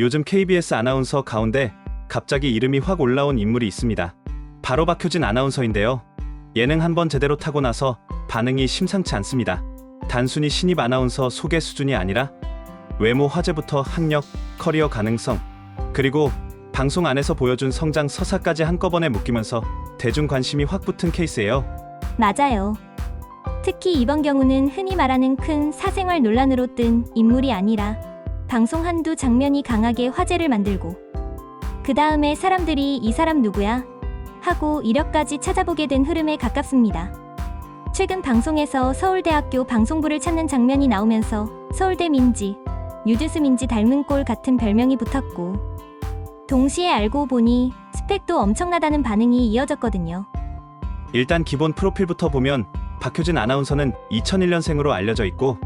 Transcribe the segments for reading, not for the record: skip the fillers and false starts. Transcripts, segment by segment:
요즘 KBS 아나운서 가운데 갑자기 이름이 확 올라온 인물이 있습니다. 바로 박효진 아나운서인데요. 예능 한번 제대로 타고 나서 반응이 심상치 않습니다. 단순히 신입 아나운서 소개 수준이 아니라 외모 화제부터 학력, 커리어 가능성, 그리고 방송 안에서 보여준 성장 서사까지 한꺼번에 묶이면서 대중 관심이 확 붙은 케이스예요. 맞아요. 특히 이번 경우는 흔히 말하는 큰 사생활 논란으로 뜬 인물이 아니라 방송 한두 장면이 강하게 화제를 만들고 그 다음에 사람들이 이 사람 누구야? 하고 이력까지 찾아보게 된 흐름에 가깝습니다. 최근 방송에서 서울대학교 방송부를 찾는 장면이 나오면서 서울대 민지, 뉴진스 민지 닮은 꼴 같은 별명이 붙었고 동시에 알고 보니 스펙도 엄청나다는 반응이 이어졌거든요. 일단 기본 프로필부터 보면 박효진 아나운서는 2001년생으로 알려져 있고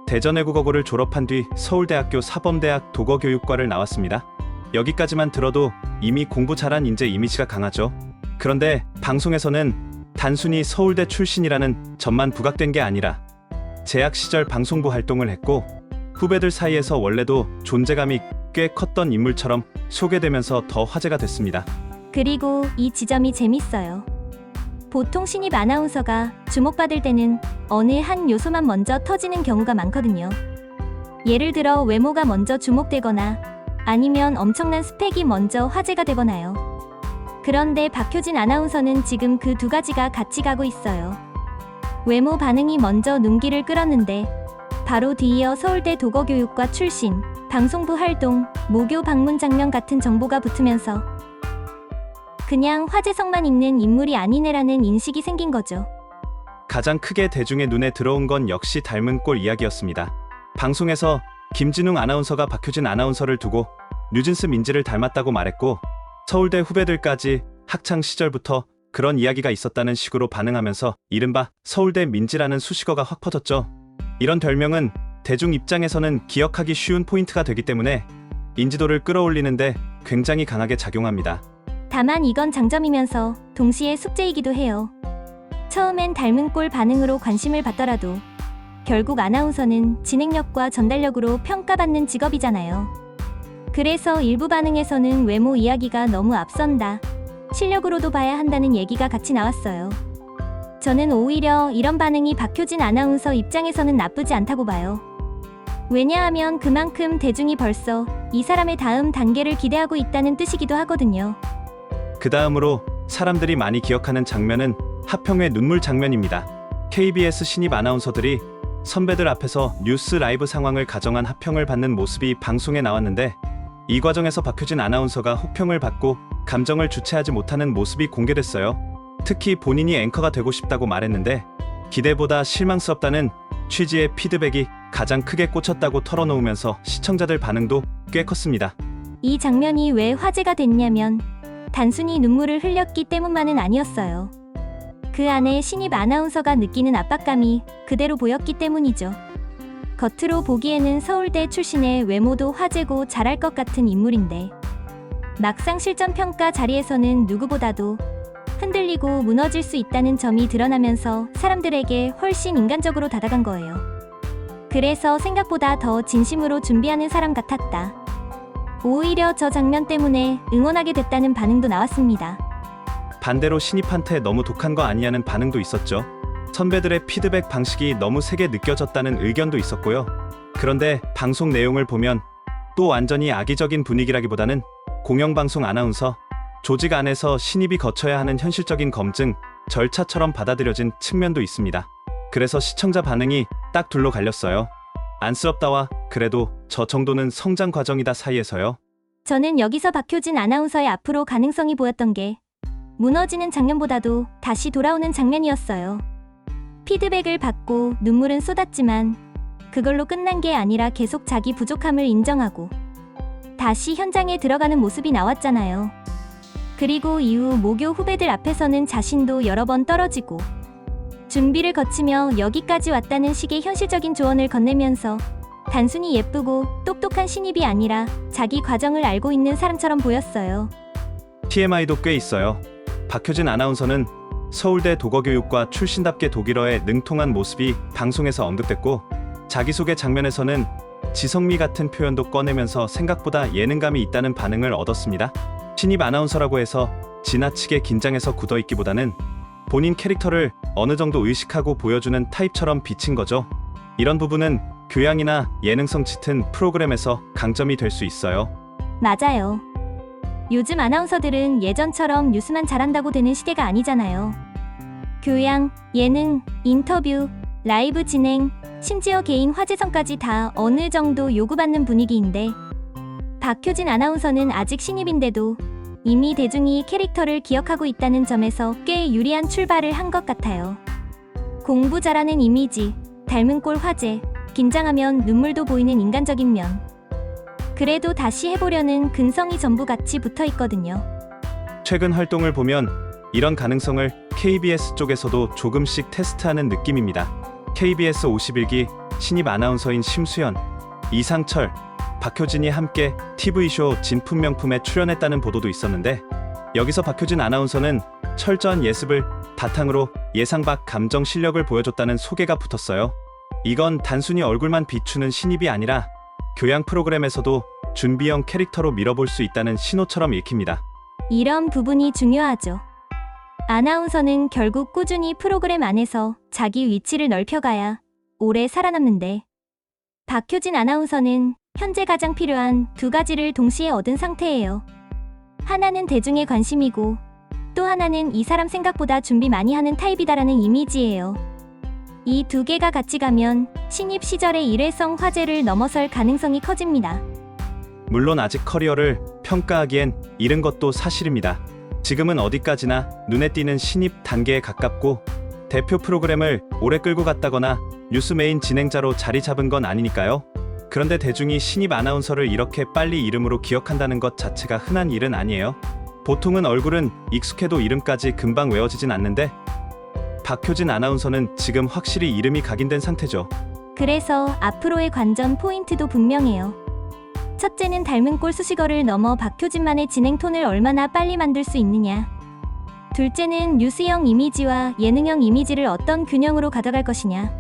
대전외국어고를 졸업한 뒤 서울대학교 사범대학 독어교육과를 나왔습니다. 여기까지만 들어도 이미 공부 잘한 인재 이미지가 강하죠. 그런데 방송에서는 단순히 서울대 출신이라는 점만 부각된 게 아니라 재학 시절 방송부 활동을 했고 후배들 사이에서 원래도 존재감이 꽤 컸던 인물처럼 소개되면서 더 화제가 됐습니다. 그리고 이 지점이 재밌어요. 보통 신입 아나운서가 주목받을 때는 어느 한 요소만 먼저 터지는 경우가 많거든요. 예를 들어 외모가 먼저 주목되거나 아니면 엄청난 스펙이 먼저 화제가 되거나요. 그런데 박효진 아나운서는 지금 그 두 가지가 같이 가고 있어요. 외모 반응이 먼저 눈길을 끌었는데 바로 뒤이어 서울대 독어교육과 출신, 방송부 활동, 모교 방문 장면 같은 정보가 붙으면서 그냥 화제성만 있는 인물이 아니네라는 인식이 생긴 거죠. 가장 크게 대중의 눈에 들어온 건 역시 닮은 꼴 이야기였습니다. 방송에서 김진웅 아나운서가 박효진 아나운서를 두고 뉴진스 민지를 닮았다고 말했고 서울대 후배들까지 학창 시절부터 그런 이야기가 있었다는 식으로 반응하면서 이른바 서울대 민지라는 수식어가 확 퍼졌죠. 이런 별명은 대중 입장에서는 기억하기 쉬운 포인트가 되기 때문에 인지도를 끌어올리는데 굉장히 강하게 작용합니다. 다만 이건 장점이면서 동시에 숙제이기도 해요. 처음엔 닮은 꼴 반응으로 관심을 받더라도 결국 아나운서는 진행력과 전달력으로 평가받는 직업이잖아요. 그래서 일부 반응에서는 외모 이야기가 너무 앞선다, 실력으로도 봐야 한다는 얘기가 같이 나왔어요. 저는 오히려 이런 반응이 박효진 아나운서 입장에서는 나쁘지 않다고 봐요. 왜냐하면 그만큼 대중이 벌써 이 사람의 다음 단계를 기대하고 있다는 뜻이기도 하거든요. 그 다음으로 사람들이 많이 기억하는 장면은 하평회 눈물 장면입니다. KBS 신입 아나운서들이 선배들 앞에서 뉴스 라이브 상황을 가정한 하평을 받는 모습이 방송에 나왔는데 이 과정에서 박효진 아나운서가 호평을 받고 감정을 주체하지 못하는 모습이 공개됐어요. 특히 본인이 앵커가 되고 싶다고 말했는데 기대보다 실망스럽다는 취지의 피드백이 가장 크게 꽂혔다고 털어놓으면서 시청자들 반응도 꽤 컸습니다. 이 장면이 왜 화제가 됐냐면 단순히 눈물을 흘렸기 때문만은 아니었어요. 그 안에 신입 아나운서가 느끼는 압박감이 그대로 보였기 때문이죠. 겉으로 보기에는 서울대 출신의 외모도 화제고 잘할 것 같은 인물인데 막상 실전평가 자리에서는 누구보다도 흔들리고 무너질 수 있다는 점이 드러나면서 사람들에게 훨씬 인간적으로 다가간 거예요. 그래서 생각보다 더 진심으로 준비하는 사람 같았다. 오히려 저 장면 때문에 응원하게 됐다는 반응도 나왔습니다. 반대로 신입한테 너무 독한 거 아니냐는 반응도 있었죠. 선배들의 피드백 방식이 너무 세게 느껴졌다는 의견도 있었고요. 그런데 방송 내용을 보면 또 완전히 악의적인 분위기라기보다는 공영방송 아나운서, 조직 안에서 신입이 거쳐야 하는 현실적인 검증, 절차처럼 받아들여진 측면도 있습니다. 그래서 시청자 반응이 딱 둘로 갈렸어요. 안쓰럽다와 그래도 저 정도는 성장 과정이다 사이에서요. 저는 여기서 박효진 아나운서의 앞으로 가능성이 보였던 게 무너지는 장면보다도 다시 돌아오는 장면이었어요. 피드백을 받고 눈물은 쏟았지만 그걸로 끝난 게 아니라 계속 자기 부족함을 인정하고 다시 현장에 들어가는 모습이 나왔잖아요. 그리고 이후 모교 후배들 앞에서는 자신도 여러 번 떨어지고 준비를 거치며 여기까지 왔다는 식의 현실적인 조언을 건네면서 단순히 예쁘고 똑똑한 신입이 아니라 자기 과정을 알고 있는 사람처럼 보였어요. TMI도 꽤 있어요. 박효진 아나운서는 서울대 독어교육과 출신답게 독일어에 능통한 모습이 방송에서 언급됐고 자기소개 장면에서는 지성미 같은 표현도 꺼내면서 생각보다 예능감이 있다는 반응을 얻었습니다. 신입 아나운서라고 해서 지나치게 긴장해서 굳어있기보다는 본인 캐릭터를 어느 정도 의식하고 보여주는 타입처럼 비친 거죠. 이런 부분은 교양이나 예능성 짙은 프로그램에서 강점이 될 수 있어요. 맞아요. 요즘 아나운서들은 예전처럼 뉴스만 잘한다고 되는 시대가 아니잖아요. 교양, 예능, 인터뷰, 라이브 진행, 심지어 개인 화제성까지 다 어느 정도 요구받는 분위기인데 박효진 아나운서는 아직 신입인데도 이미 대중이 캐릭터를 기억하고 있다는 점에서 꽤 유리한 출발을 한 것 같아요. 공부 잘하는 이미지, 닮은 꼴 화제, 긴장하면 눈물도 보이는 인간적인 면. 그래도 다시 해보려는 근성이 전부 같이 붙어 있거든요. 최근 활동을 보면 이런 가능성을 KBS 쪽에서도 조금씩 테스트하는 느낌입니다. KBS 51기 신입 아나운서인 심수연, 이상철, 박효진이 함께 TV쇼 진품명품에 출연했다는 보도도 있었는데 여기서 박효진 아나운서는 철저한 예습을 바탕으로 예상 밖 감정 실력을 보여줬다는 소개가 붙었어요. 이건 단순히 얼굴만 비추는 신입이 아니라 교양 프로그램에서도 준비형 캐릭터로 밀어볼 수 있다는 신호처럼 읽힙니다. 이런 부분이 중요하죠. 아나운서는 결국 꾸준히 프로그램 안에서 자기 위치를 넓혀가야 오래 살아남는데 박효진 아나운서는 현재 가장 필요한 두 가지를 동시에 얻은 상태예요. 하나는 대중의 관심이고 또 하나는 이 사람 생각보다 준비 많이 하는 타입이다라는 이미지예요. 이 두 개가 같이 가면 신입 시절의 일회성 화제를 넘어설 가능성이 커집니다. 물론 아직 커리어를 평가하기엔 이른 것도 사실입니다. 지금은 어디까지나 눈에 띄는 신입 단계에 가깝고 대표 프로그램을 오래 끌고 갔다거나 뉴스 메인 진행자로 자리 잡은 건 아니니까요. 그런데 대중이 신입 아나운서를 이렇게 빨리 이름으로 기억한다는 것 자체가 흔한 일은 아니에요. 보통은 얼굴은 익숙해도 이름까지 금방 외워지진 않는데 박효진 아나운서는 지금 확실히 이름이 각인된 상태죠. 그래서 앞으로의 관전 포인트도 분명해요. 첫째는 닮은 꼴 수식어를 넘어 박효진만의 진행 톤을 얼마나 빨리 만들 수 있느냐. 둘째는 뉴스형 이미지와 예능형 이미지를 어떤 균형으로 가져갈 것이냐.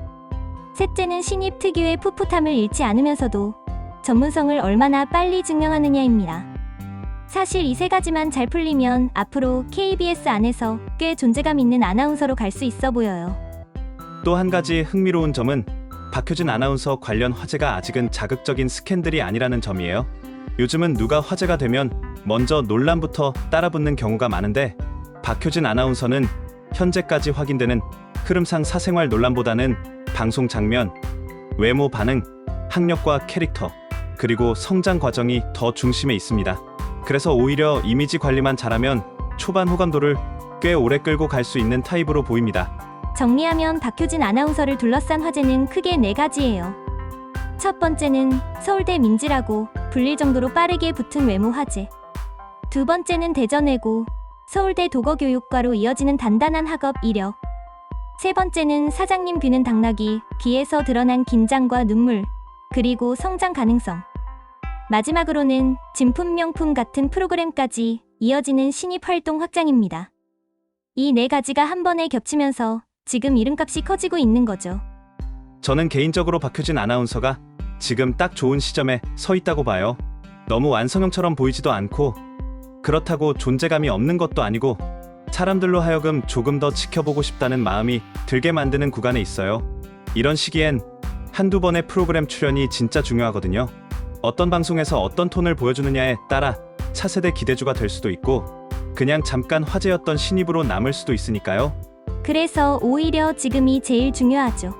셋째는 신입 특유의 풋풋함을 잃지 않으면서도 전문성을 얼마나 빨리 증명하느냐입니다. 사실 이 세 가지만 잘 풀리면 앞으로 KBS 안에서 꽤 존재감 있는 아나운서로 갈 수 있어 보여요. 또 한 가지 흥미로운 점은 박효진 아나운서 관련 화제가 아직은 자극적인 스캔들이 아니라는 점이에요. 요즘은 누가 화제가 되면 먼저 논란부터 따라붙는 경우가 많은데 박효진 아나운서는 현재까지 확인되는 흐름상 사생활 논란보다는 방송 장면, 외모 반응, 학력과 캐릭터, 그리고 성장 과정이 더 중심에 있습니다. 그래서 오히려 이미지 관리만 잘하면 초반 호감도를 꽤 오래 끌고 갈 수 있는 타입으로 보입니다. 정리하면 박효진 아나운서를 둘러싼 화제는 크게 네 가지예요. 첫 번째는 서울대 민지라고 불릴 정도로 빠르게 붙은 외모 화제. 두 번째는 대전외고, 서울대 도거교육과로 이어지는 단단한 학업 이력. 세 번째는 사장님 귀는 당나귀, 귀에서 드러난 긴장과 눈물, 그리고 성장 가능성. 마지막으로는 진품명품 같은 프로그램까지 이어지는 신입 활동 확장입니다. 이 네 가지가 한 번에 겹치면서 지금 이름값이 커지고 있는 거죠. 저는 개인적으로 박효진 아나운서가 지금 딱 좋은 시점에 서 있다고 봐요. 너무 완성형처럼 보이지도 않고 그렇다고 존재감이 없는 것도 아니고 사람들로 하여금 조금 더 지켜보고 싶다는 마음이 들게 만드는 구간에 있어요. 이런 시기엔 한두 번의 프로그램 출연이 진짜 중요하거든요. 어떤 방송에서 어떤 톤을 보여주느냐에 따라 차세대 기대주가 될 수도 있고 그냥 잠깐 화제였던 신입으로 남을 수도 있으니까요. 그래서 오히려 지금이 제일 중요하죠.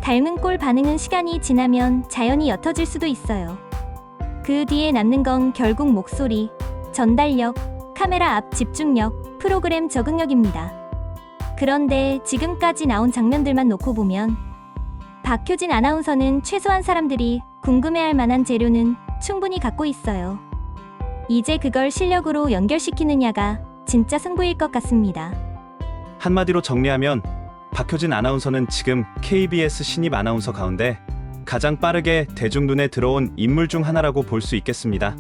닮은 꼴 반응은 시간이 지나면 자연히 옅어질 수도 있어요. 그 뒤에 남는 건 결국 목소리, 전달력, 카메라 앞 집중력, 프로그램 적응력입니다. 그런데 지금까지 나온 장면들만 놓고 보면 박효진 아나운서는 최소한 사람들이 궁금해할 만한 재료는 충분히 갖고 있어요. 이제 그걸 실력으로 연결시키느냐가 진짜 승부일 것 같습니다. 한마디로 정리하면 박효진 아나운서는 지금 KBS 신입 아나운서 가운데 가장 빠르게 대중 눈에 들어온 인물 중 하나라고 볼 수 있겠습니다.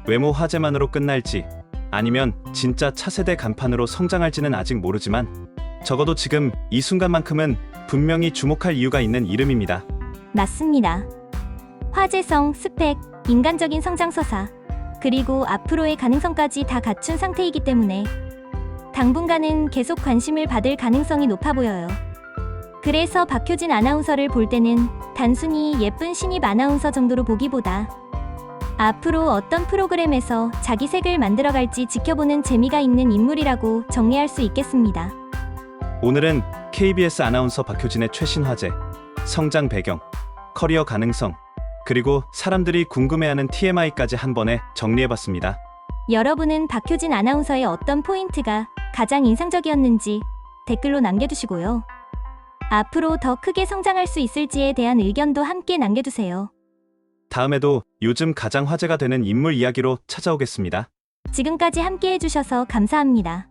외모 화제만으로 끝날지 아니면 진짜 차세대 간판으로 성장할지는 아직 모르지만 적어도 지금 이 순간만큼은 분명히 주목할 이유가 있는 이름입니다. 맞습니다. 화제성, 스펙, 인간적인 성장서사, 그리고 앞으로의 가능성까지 다 갖춘 상태이기 때문에 당분간은 계속 관심을 받을 가능성이 높아 보여요. 그래서 박효진 아나운서를 볼 때는 단순히 예쁜 신입 아나운서 정도로 보기보다 앞으로 어떤 프로그램에서 자기 색을 만들어갈지 지켜보는 재미가 있는 인물이라고 정리할 수 있겠습니다. 오늘은 KBS 아나운서 박효진의 최신 화제, 성장 배경, 커리어 가능성, 그리고 사람들이 궁금해하는 TMI까지 한 번에 정리해봤습니다. 여러분은 박효진 아나운서의 어떤 포인트가 가장 인상적이었는지 댓글로 남겨주시고요. 앞으로 더 크게 성장할 수 있을지에 대한 의견도 함께 남겨주세요. 다음에도 요즘 가장 화제가 되는 인물 이야기로 찾아오겠습니다. 지금까지 함께 해주셔서 감사합니다.